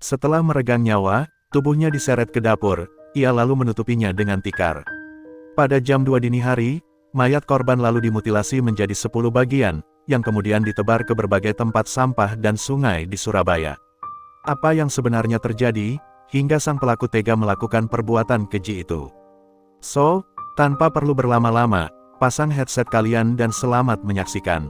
Setelah meregang nyawa, tubuhnya diseret ke dapur, ia lalu menutupinya dengan tikar. Pada jam 2 dini hari, mayat korban lalu dimutilasi menjadi 10 bagian, yang kemudian ditebar ke berbagai tempat sampah dan sungai di Surabaya. Apa yang sebenarnya terjadi, hingga sang pelaku tega melakukan perbuatan keji itu? So, tanpa perlu berlama-lama, pasang headset kalian dan selamat menyaksikan.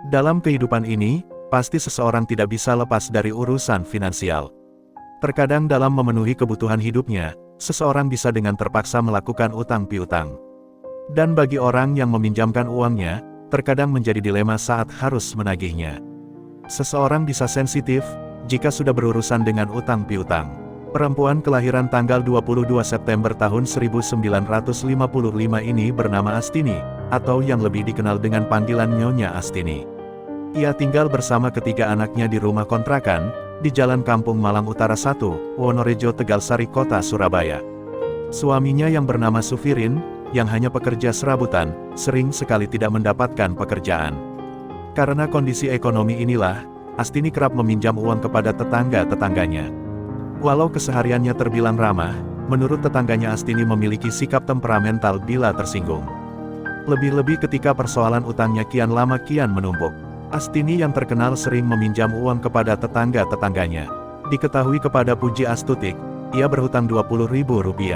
Dalam kehidupan ini, pasti seseorang tidak bisa lepas dari urusan finansial. Terkadang dalam memenuhi kebutuhan hidupnya, seseorang bisa dengan terpaksa melakukan utang piutang. Dan bagi orang yang meminjamkan uangnya, terkadang menjadi dilema saat harus menagihnya. Seseorang bisa sensitif, jika sudah berurusan dengan utang piutang. Perempuan kelahiran tanggal 22 September tahun 1955 ini bernama Astini, atau yang lebih dikenal dengan panggilan Nyonya Astini. Ia tinggal bersama ketiga anaknya di rumah kontrakan, di Jalan Kampung Malang Utara 1, Wonorejo Tegalsari Kota Surabaya. Suaminya yang bernama Sufirin, yang hanya pekerja serabutan, sering sekali tidak mendapatkan pekerjaan. Karena kondisi ekonomi inilah, Astini kerap meminjam uang kepada tetangga-tetangganya. Walau kesehariannya terbilang ramah, menurut tetangganya Astini memiliki sikap temperamental bila tersinggung. Lebih-lebih ketika persoalan utangnya kian lama kian menumpuk. Astini yang terkenal sering meminjam uang kepada tetangga-tetangganya. Diketahui kepada Puji Astuti, ia berhutang Rp20.000.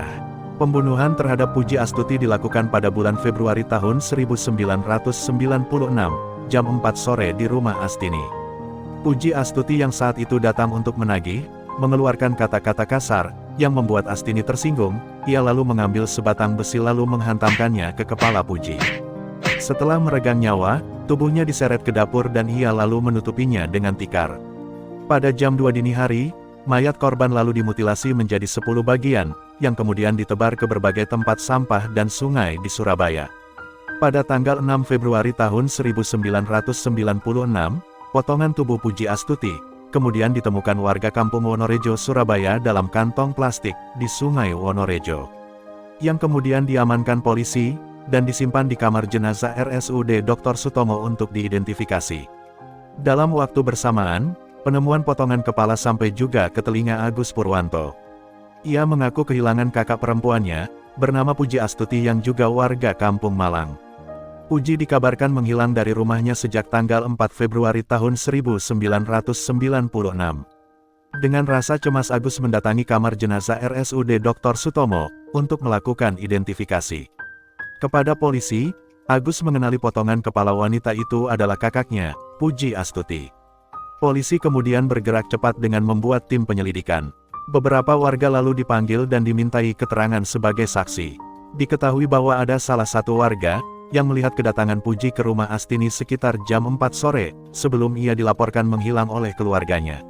Pembunuhan terhadap Puji Astuti dilakukan pada bulan Februari tahun 1996, jam 4 sore di rumah Astini. Puji Astuti yang saat itu datang untuk menagih, mengeluarkan kata-kata kasar, yang membuat Astini tersinggung. Ia lalu mengambil sebatang besi lalu menghantamkannya ke kepala Puji. Setelah meregang nyawa, tubuhnya diseret ke dapur dan ia lalu menutupinya dengan tikar. Pada jam 2 dini hari, mayat korban lalu dimutilasi menjadi 10 bagian, yang kemudian ditebar ke berbagai tempat sampah dan sungai di Surabaya. Pada tanggal 6 Februari tahun 1996, potongan tubuh Puji Astuti kemudian ditemukan warga kampung Wonorejo, Surabaya dalam kantong plastik di Sungai Wonorejo, yang kemudian diamankan polisi dan disimpan di kamar jenazah RSUD Dr. Sutomo untuk diidentifikasi. Dalam waktu bersamaan, penemuan potongan kepala sampai juga ke telinga Agus Purwanto. Ia mengaku kehilangan kakak perempuannya, bernama Puji Astuti yang juga warga kampung Malang. Puji dikabarkan menghilang dari rumahnya sejak tanggal 4 Februari tahun 1996. Dengan rasa cemas Agus mendatangi kamar jenazah RSUD Dr. Sutomo untuk melakukan identifikasi. Kepada polisi, Agus mengenali potongan kepala wanita itu adalah kakaknya, Puji Astuti. Polisi kemudian bergerak cepat dengan membuat tim penyelidikan. Beberapa warga lalu dipanggil dan dimintai keterangan sebagai saksi. Diketahui bahwa ada salah satu warga yang melihat kedatangan Puji ke rumah Astini sekitar jam 4 sore, sebelum ia dilaporkan menghilang oleh keluarganya.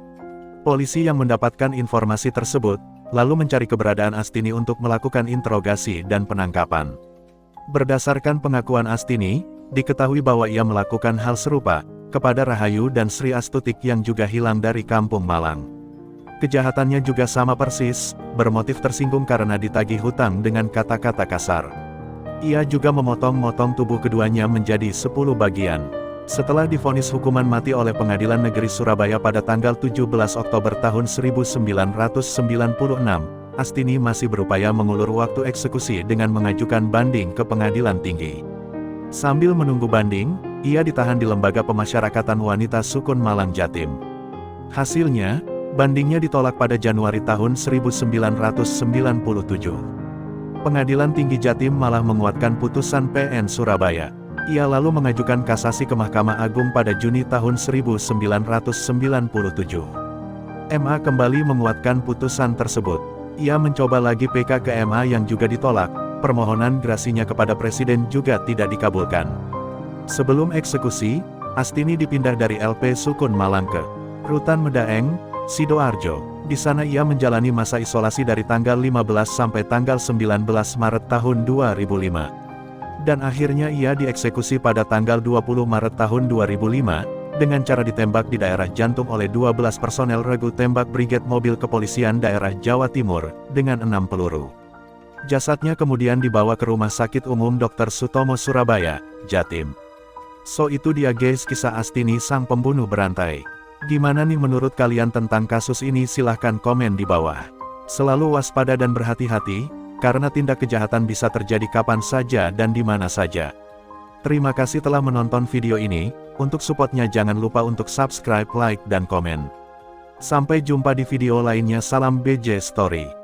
Polisi yang mendapatkan informasi tersebut, lalu mencari keberadaan Astini untuk melakukan interogasi dan penangkapan. Berdasarkan pengakuan Astini, diketahui bahwa ia melakukan hal serupa kepada Rahayu dan Sri Astutik yang juga hilang dari kampung Malang. Kejahatannya juga sama persis, bermotif tersinggung karena ditagih hutang dengan kata-kata kasar. Ia juga memotong-motong tubuh keduanya menjadi 10 bagian. Setelah divonis hukuman mati oleh Pengadilan Negeri Surabaya pada tanggal 17 Oktober tahun 1996, Astini masih berupaya mengulur waktu eksekusi dengan mengajukan banding ke Pengadilan Tinggi. Sambil menunggu banding, ia ditahan di Lembaga Pemasyarakatan Wanita Sukun Malang Jatim. Hasilnya, bandingnya ditolak pada Januari tahun 1997. Pengadilan Tinggi Jatim malah menguatkan putusan PN Surabaya. Ia lalu mengajukan kasasi ke Mahkamah Agung pada Juni tahun 1997. MA kembali menguatkan putusan tersebut. Ia mencoba lagi PK ke MA yang juga ditolak, permohonan grasinya kepada Presiden juga tidak dikabulkan. Sebelum eksekusi, Astini dipindah dari LP Sukun Malang ke Rutan Medaeng, Sidoarjo. Di sana ia menjalani masa isolasi dari tanggal 15 sampai tanggal 19 Maret tahun 2005. Dan akhirnya ia dieksekusi pada tanggal 20 Maret tahun 2005, dengan cara ditembak di daerah jantung oleh 12 personel regu tembak Brigade Mobil Kepolisian Daerah Jawa Timur, dengan 6 peluru. Jasadnya kemudian dibawa ke Rumah Sakit Umum Dr. Sutomo Surabaya, Jatim. So itu dia guys kisah Astini sang pembunuh berantai. Gimana nih menurut kalian tentang kasus ini? Silahkan komen di bawah. Selalu waspada dan berhati-hati, karena tindak kejahatan bisa terjadi kapan saja dan di mana saja. Terima kasih telah menonton video ini. Untuk supportnya jangan lupa untuk subscribe, like, dan komen. Sampai jumpa di video lainnya. Salam BJ Story.